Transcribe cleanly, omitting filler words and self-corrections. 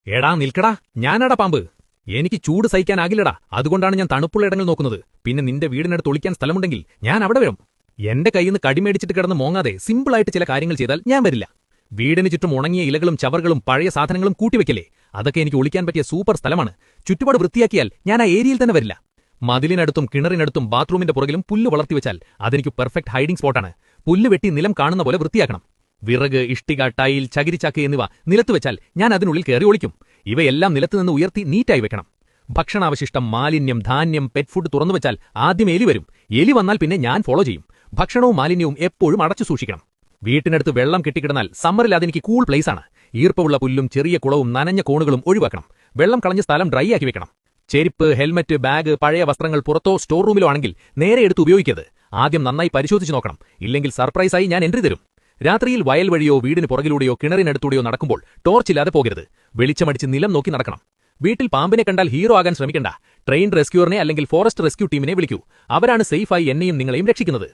എടാ നിൽക്കടാ, ഞാനാടാ പാമ്പ്. എനിക്ക് ചൂട് സഹിക്കാനാകില്ലടാ, അതുകൊണ്ടാണ് ഞാൻ തണുപ്പുള്ള ഇടങ്ങൾ നോക്കുന്നത്. പിന്നെ നിന്റെ വീടിനടുത്ത് ഒളിക്കാൻ സ്ഥലമുണ്ടെങ്കിൽ ഞാൻ അവിടെ വരും. എന്റെ കയ്യിന്ന് കടിമേടിച്ചിട്ട് കിടന്ന് മോങ്ങാതെ സിമ്പിളായിട്ട് ചില കാര്യങ്ങൾ ചെയ്താൽ ഞാൻ വരില്ല. വീടിന് ചുറ്റും ഉണങ്ങിയ ഇലകളും ചവറുകളും പഴയ സാധനങ്ങളും കൂട്ടിവെക്കല്ലേ, അതൊക്കെ എനിക്ക് ഒളിക്കാൻ പറ്റിയ സൂപ്പർ സ്ഥലമാണ്. ചുറ്റുപാട് വൃത്തിയാക്കിയാൽ ഞാൻ ആ ഏരിയയിൽ തന്നെ വരില്ല. മതിലിനടുത്തും കിണറിനടുത്തും ബാത്റൂമിന്റെ പുറകിലും പുല്ല് വളർത്തിവെച്ചാൽ അതെനിക്ക് പെർഫെക്റ്റ് ഹൈഡിംഗ് സ്പോട്ടാണ്. പുല്ല് വെട്ടി നിലം കാണുന്ന പോലെ വൃത്തിയാക്കണം. വിറക്, ഇഷ്ടിക, ടൈൽ, ചകിരിച്ചാക്ക് എന്നിവ നിലത്ത് വെച്ചാൽ ഞാൻ അതിനുള്ളിൽ കയറി ഒളിക്കും. ഇവയെല്ലാം നിലത്തുനിന്ന് ഉയർത്തി നീറ്റായി വെക്കണം. ഭക്ഷണാവശിഷ്ടം, മാലിന്യം, ധാന്യം, പെറ്റ് ഫുഡ് തുറന്നുവെച്ചാൽ ആദ്യം എലി വരും. എലി വന്നാൽ പിന്നെ ഞാൻ ഫോളോ ചെയ്യും. ഭക്ഷണവും മാലിന്യവും എപ്പോഴും അടച്ചു സൂക്ഷിക്കണം. വീട്ടിനടുത്ത് വെള്ളം കെട്ടിക്കിടന്നാൽ സമ്മറിൽ അതെനിക്ക് കൂൾ പ്ലേസാണ്. ഈർപ്പമുള്ള പുല്ലും ചെറിയ കുളവും നനഞ്ഞ കോണുകളും ഒഴിവാക്കണം. വെള്ളം കളഞ്ഞ സ്ഥലം ഡ്രൈ ആക്കി വെക്കണം. ചെരുപ്പ്, ഹെൽമറ്റ്, ബാഗ്, പഴയ വസ്ത്രങ്ങൾ പുറത്തോ സ്റ്റോർ റൂമിലോ ആണെങ്കിൽ നേരെ എടുത്ത് ഉപയോഗിക്കരുത്. ആദ്യം നന്നായി പരിശോധിച്ച് നോക്കണം. ഇല്ലെങ്കിൽ സർപ്രൈസായി ഞാൻ എൻട്രി തരും. രാത്രിയിൽ വയൽ വഴിയോ വീടിന് പുറകിലൂടെയോ കിണറിനടുത്തൂടെയോ നടക്കുമ്പോൾ ടോർച്ചില്ലാതെ പോകരുത്. വെളിച്ചമടിച്ച് നിലം നോക്കി നടക്കണം. വീട്ടിൽ പാമ്പിനെ കണ്ടാൽ ഹീറോ ആകാൻ ശ്രമിക്കണ്ട. ട്രെയിൻ റെസ്ക്യൂറിനെ അല്ലെങ്കിൽ ഫോറസ്റ്റ് റെസ്ക്യൂ ടീമിനെ വിളിക്കൂ. അവരാണ് സേഫായി എന്നെയും നിങ്ങളെയും രക്ഷിക്കുന്നത്.